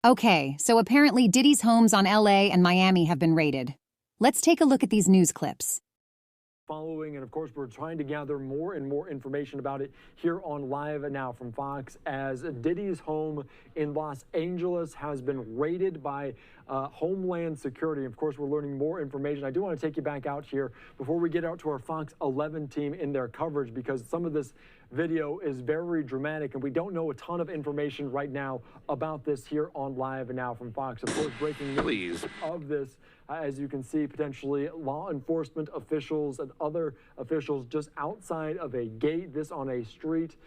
Okay, so apparently Diddy's homes on LA and Miami have been raided. Let's take a look at these news clips. Following, and of course we're trying to gather more and more information about it here on Live Now from Fox, as Diddy's home in Los Angeles has been raided by Homeland Security. Of course, we're learning more information. I do want to take you back out here before we get out to our Fox 11 team in their coverage, because some of this video is very dramatic and we don't know a ton of information right now about this here on Live Now from Fox. Of course, breaking news of this, as you can see, potentially law enforcement officials and other officials just outside of a gate, this on a street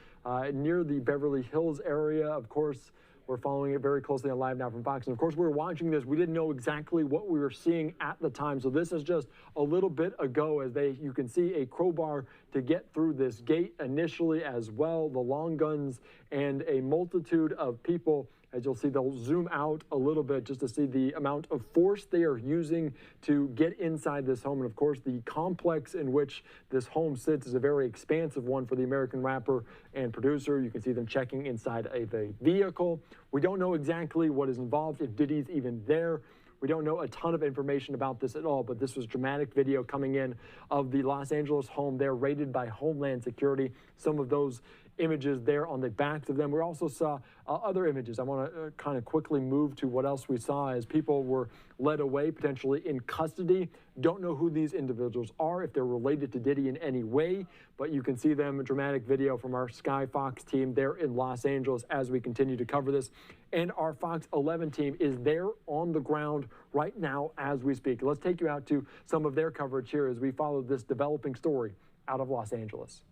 near the Beverly Hills area. Of course, we're following it very closely on Live Now from Fox. And of course, we were watching this. We didn't know exactly what we were seeing at the time. So this is just a little bit ago, as you can see a crowbar to get through this gate initially as well, the long guns and a multitude of people. As you'll see, they'll zoom out a little bit just to see the amount of force they are using to get inside this home. And of course, the complex in which this home sits is a very expansive one for the American rapper and producer. You can see them checking inside of a vehicle. We don't know exactly what is involved, if Diddy's even there. We don't know a ton of information about this at all, but this was dramatic video coming in of the Los Angeles home there, raided by Homeland Security. Some of those images there on the backs of them. We also saw other images. I want to kind of quickly move to what else we saw as people were led away, potentially in custody. Don't know who these individuals are, if they're related to Diddy in any way, but you can see them, a dramatic video from our Sky Fox team there in Los Angeles as we continue to cover this. And our Fox 11 team is there on the ground right now as we speak. Let's take you out to some of their coverage here as we follow this developing story out of Los Angeles.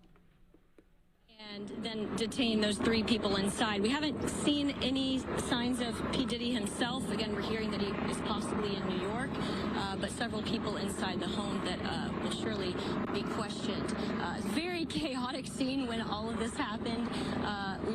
And then detain those 3 people inside. We haven't seen any signs of P Diddy himself. Again, we're hearing that he is possibly in New York, but several people inside the home that will surely be questioned. Very chaotic scene when all of this happened.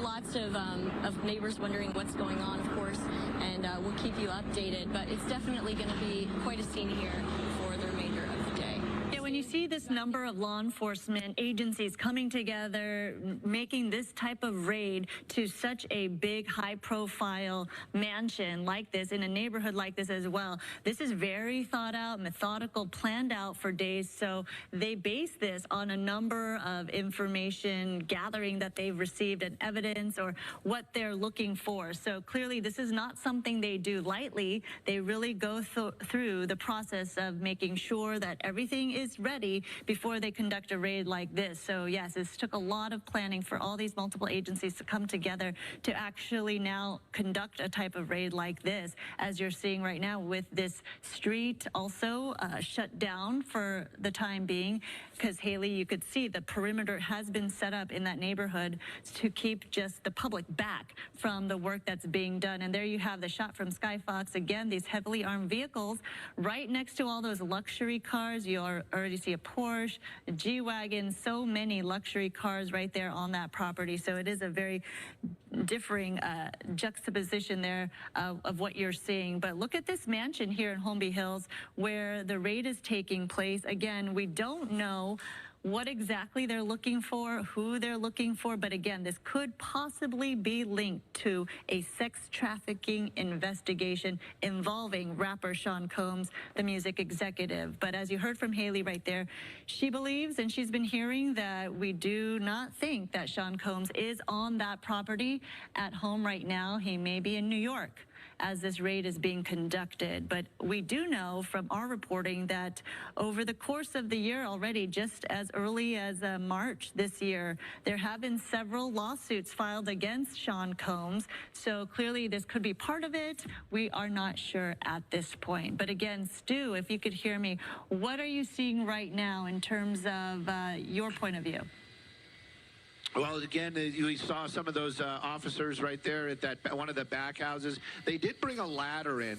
Lots of neighbors wondering what's going on, of course, and we'll keep you updated. But it's definitely going to be quite a scene here for the remainder of the day. When you see this number of law enforcement agencies coming together, making this type of raid to such a big, high-profile mansion like this, in a neighborhood like this as well, this is very thought out, methodical, planned out for days. So they base this on a number of information gathering that they've received and evidence or what they're looking for. So clearly, this is not something they do lightly. They really go through the process of making sure that everything is ready before they conduct a raid like this. So yes, this took a lot of planning for all these multiple agencies to come together to actually now conduct a type of raid like this, as you're seeing right now, with this street also shut down for the time being, because Haley, you could see the perimeter has been set up in that neighborhood to keep just the public back from the work that's being done. And there you have the shot from Sky Fox. Again, these heavily armed vehicles right next to all those luxury cars. You already see a Porsche, a G-Wagon, so many luxury cars right there on that property. So it is a very differing juxtaposition there of what you're seeing. But look at this mansion here in Holmby Hills where the raid is taking place. Again, we don't know what exactly they're looking for, who they're looking for, but again, this could possibly be linked to a sex trafficking investigation involving rapper Sean Combs, the music executive. But as you heard from Haley right there, she believes, and she's been hearing, that we do not think that Sean Combs is on that property at home right now. He may be in New York as this raid is being conducted. But we do know from our reporting that over the course of the year already, just as early as March this year, there have been several lawsuits filed against Sean Combs. So clearly this could be part of it. We are not sure at this point. But again, Stu, if you could hear me, what are you seeing right now in terms of your point of view? Well, again, we saw some of those officers right there at that one of the back houses. They did bring a ladder in.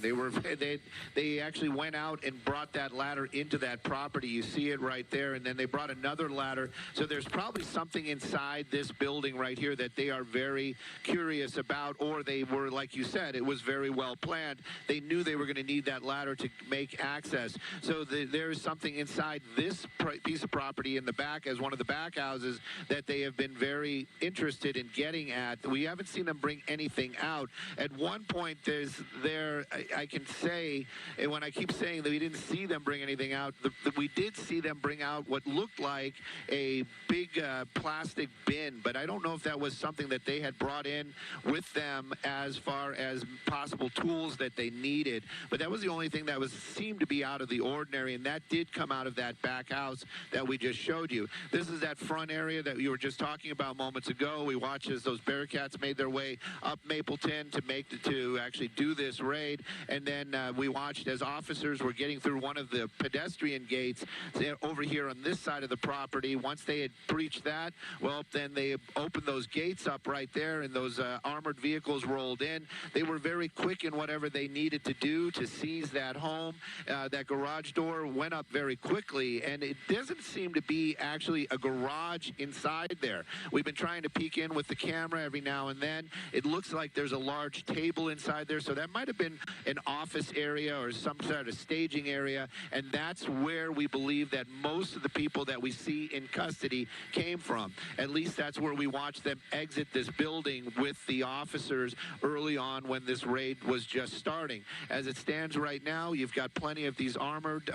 They actually went out and brought that ladder into that property. You see it right there, and then they brought another ladder. So there's probably something inside this building right here that they are very curious about, or they were, like you said, it was very well planned. They knew they were going to need that ladder to make access. So there is something inside this piece of property in the back, as one of the back houses, that they have been very interested in getting at. We haven't seen them bring anything out. At one point, I can say, and when I keep saying that we didn't see them bring anything out, we did see them bring out what looked like a big plastic bin, but I don't know if that was something that they had brought in with them as far as possible tools that they needed. But that was the only thing that seemed to be out of the ordinary, and that did come out of that back house that we just showed you. This is that front area that you were just talking about moments ago. We watched as those Bearcats made their way up Mapleton to actually do this raid, and then we watched as officers were getting through one of the pedestrian gates over here on this side of the property. Once they had breached that, well, then they opened those gates up right there, and those armored vehicles rolled in. They were very quick in whatever they needed to do to seize that home. That garage door went up very quickly, and it doesn't seem to be actually a garage inside there. We've been trying to peek in with the camera every now and then. It looks like there's a large table inside there, so that might have been an office area or some sort of staging area, and that's where we believe that most of the people that we see in custody came from. At least that's where we watched them exit this building with the officers early on when this raid was just starting. As it stands right now, you've got plenty of these armored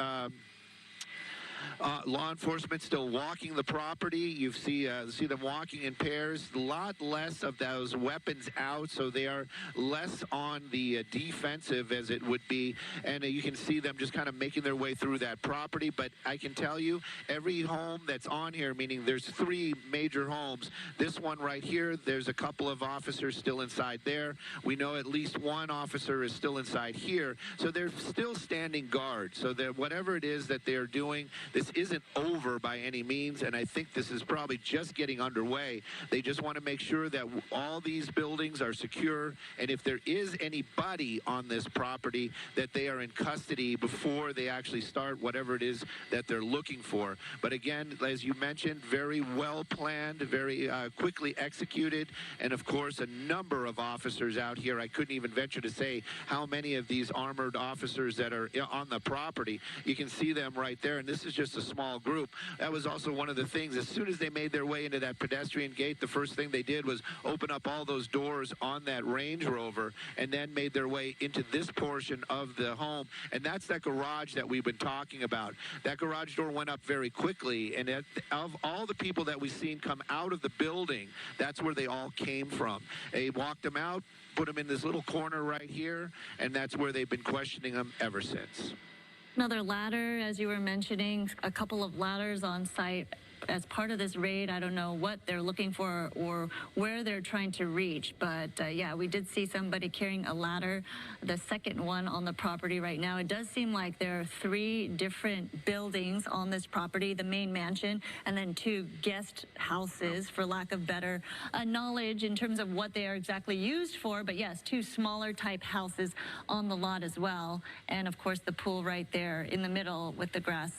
law enforcement still walking the property. You see them walking in pairs. A lot less of those weapons out, so they are less on the defensive as it would be. And you can see them just kind of making their way through that property. But I can tell you, every home that's on here, meaning there's 3 major homes. This one right here, there's a couple of officers still inside there. We know at least one officer is still inside here. So they're still standing guard. So that whatever it is that they're doing, this isn't over by any means, and I think this is probably just getting underway. They just want to make sure that all these buildings are secure, and if there is anybody on this property, that they are in custody before they actually start whatever it is that they're looking for. But again, as you mentioned, very well planned, very quickly executed, and of course a number of officers out here. I couldn't even venture to say how many of these armored officers that are on the property. You can see them right there, and this is just a small group. That was also one of the things. As soon as they made their way into that pedestrian gate, the first thing they did was open up all those doors on that Range Rover and then made their way into this portion of the home. And that's that garage that we've been talking about. That garage door went up very quickly, and of all the people that we've seen come out of the building, that's where they all came from. They walked them out, put them in this little corner right here, and that's where they've been questioning them ever since. Another ladder, as you were mentioning, a couple of ladders on site as part of this raid. I don't know what they're looking for or where they're trying to reach, but yeah, we did see somebody carrying a ladder, the second one on the property right now. It does seem like there are 3 different buildings on this property, the main mansion, and then 2 guest houses, for lack of better knowledge in terms of what they are exactly used for. But yes, 2 smaller type houses on the lot as well. And of course, the pool right there in the middle with the grass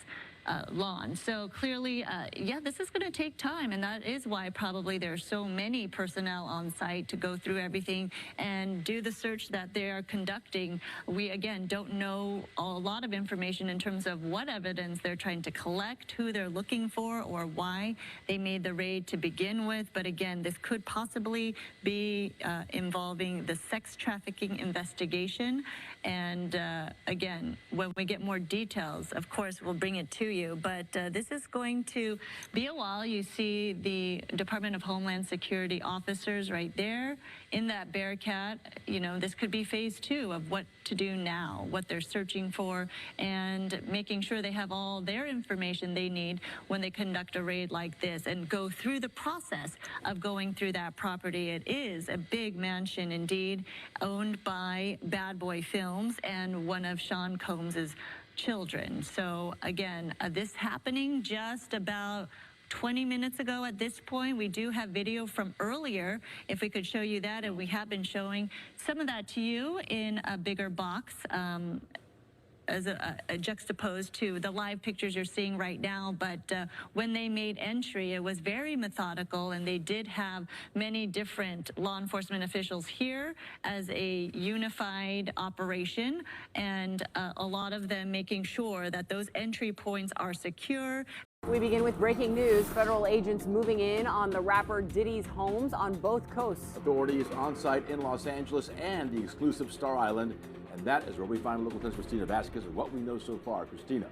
lawn. So clearly, yeah, this is going to take time, and that is why probably there are so many personnel on site to go through everything and do the search that they are conducting. We, again, don't know a lot of information in terms of what evidence they're trying to collect, who they're looking for, or why they made the raid to begin with. But again, this could possibly be involving the sex trafficking investigation. And again, when we get more details, of course, we'll bring it to you. But this is going to be a while. You see the Department of Homeland Security officers right there in that Bearcat. You know, this could be phase 2 of what to do now, what they're searching for, and making sure they have all their information they need when they conduct a raid like this and go through the process of going through that property. It is a big mansion indeed, owned by Bad Boy Films and one of Sean Combs's children. So again, this happening just about 20 minutes ago at this point. We do have video from earlier, if we could show you that, and we have been showing some of that to you in a bigger box. As a juxtaposed to the live pictures you're seeing right now. But when they made entry, it was very methodical, and they did have many different law enforcement officials here as a unified operation, and a lot of them making sure that those entry points are secure We begin with breaking news. Federal agents moving in on the rapper Diddy's homes on both coasts. Authorities on site in Los Angeles and the exclusive Star Island. And that is where we find local 10's Christina Vasquez and what we know so far. Christina.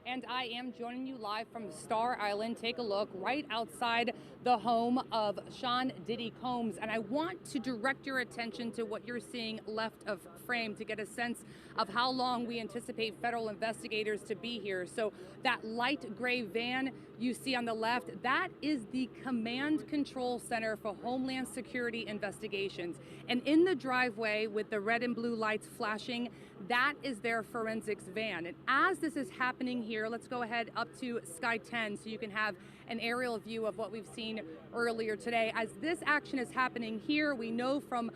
And I am joining you live from Star Island. Take a look right outside the home of Sean Diddy Combs. And I want to direct your attention to what you're seeing left of frame to get a sense of how long we anticipate federal investigators to be here. So that light gray van you see on the left, that is the Command Control Center for Homeland Security Investigations. And in the driveway with the red and blue lights flashing, that is their forensics van. And as this is happening here, let's go ahead up to Sky 10 so you can have an aerial view of what we've seen earlier today. As this action is happening here, we know from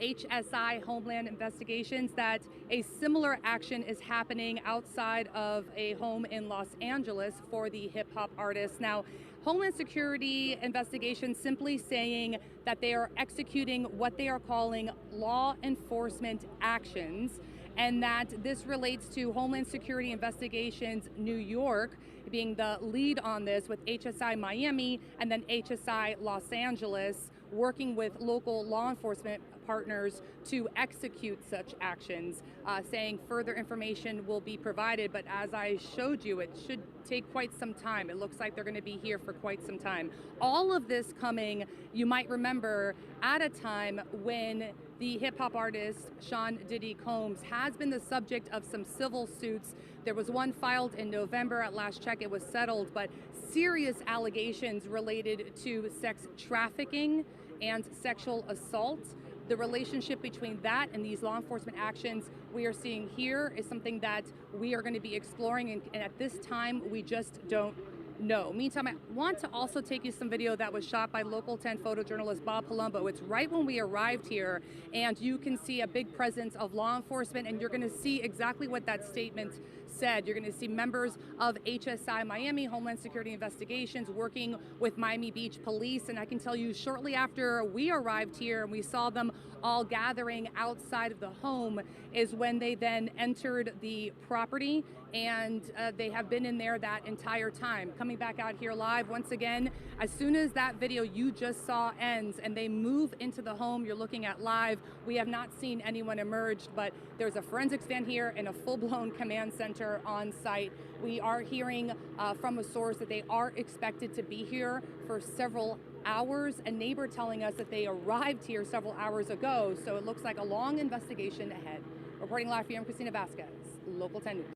HSI Homeland Investigations that a similar action is happening outside of a home in Los Angeles for the hip hop artist. Now, Homeland Security Investigations simply saying that they are executing what they are calling law enforcement actions, and that this relates to Homeland Security Investigations New York being the lead on this, with HSI Miami and then HSI Los Angeles working with local law enforcement partners to execute such actions, saying further information will be provided. But as I showed you, it should take quite some time. It looks like they're going to be here for quite some time. All of this coming, you might remember, at a time when the hip-hop artist Sean Diddy Combs has been the subject of some civil suits. There was one filed in November. At last check, it was settled, but serious allegations related to sex trafficking and sexual assault. The relationship between that and these law enforcement actions we are seeing here is something that we are going to be exploring, and at this time, we just don't know. Meantime, I want to also take you some video that was shot by local 10 photojournalist Bob Palumbo. It's right when we arrived here, and you can see a big presence of law enforcement, and you're going to see exactly what that statement said. You're going to see members of HSI Miami, Homeland Security Investigations, working with Miami Beach Police. And I can tell you, shortly after we arrived here and we saw them all gathering outside of the home is when they then entered the property, and they have been in there that entire time. Coming back out here live once again, as soon as that video you just saw ends and they move into the home you're looking at live, we have not seen anyone emerge, but there's a forensics van here and a full-blown command center on site. We are hearing from a source that they are expected to be here for several hours. A neighbor telling us that they arrived here several hours ago, so it looks like a long investigation ahead. Reporting live for you, I'm Christina Vasquez, Local 10 News.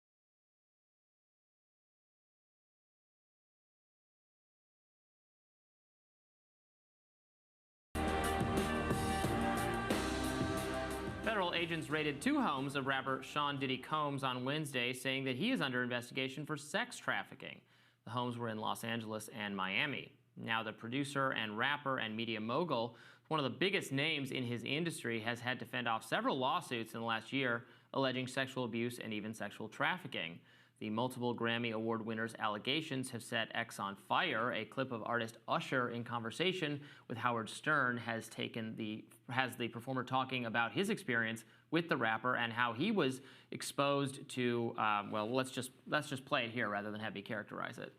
Federal agents raided two homes of rapper Sean Diddy Combs on Wednesday, saying that he is under investigation for sex trafficking. The homes were in Los Angeles and Miami. Now, the producer and rapper and media mogul, one of the biggest names in his industry, has had to fend off several lawsuits in the last year alleging sexual abuse and even sexual trafficking. The multiple Grammy Award winner's allegations have set X on fire. A clip of artist Usher in conversation with Howard Stern has the performer talking about his experience with the rapper and how he was exposed to, well, let's just play it here rather than have me characterize it.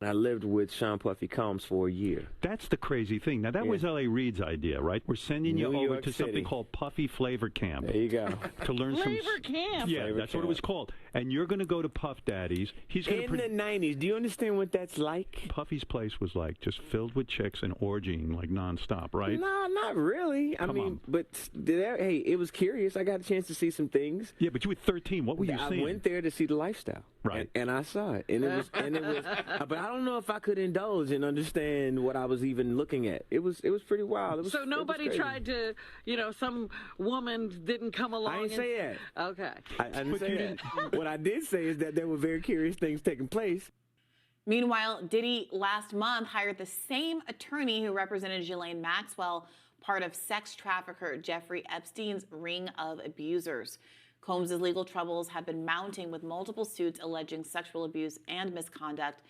I lived with Sean Puffy Combs for a year. That's the crazy thing. Now, that was L.A. Reid's idea, right? We're sending you over to something called Puffy Flavor Camp. There you go. To learn Flavor Camp. Yeah, Flavor that's Camp. what it was called. And you're going to go to Puff Daddy's. He's going in the 90s. Do you understand what that's like? Puffy's place was like just filled with chicks and orgying like nonstop, right? No, not really. I mean, but hey, it was curious. I got a chance to see some things. Yeah, but you were 13. What were you seeing? I went there to see the lifestyle. Right. And I saw it. And it was but I don't know if I could indulge and understand what I was even looking at. It was pretty wild. So nobody tried to, some woman didn't come along. I didn't say that. Okay. I didn't say that. What I did say is that there were very curious things taking place. Meanwhile, Diddy last month hired the same attorney who represented Ghislaine Maxwell, part of sex trafficker Jeffrey Epstein's ring of abusers. Combs' legal troubles have been mounting with multiple suits alleging sexual abuse and misconduct.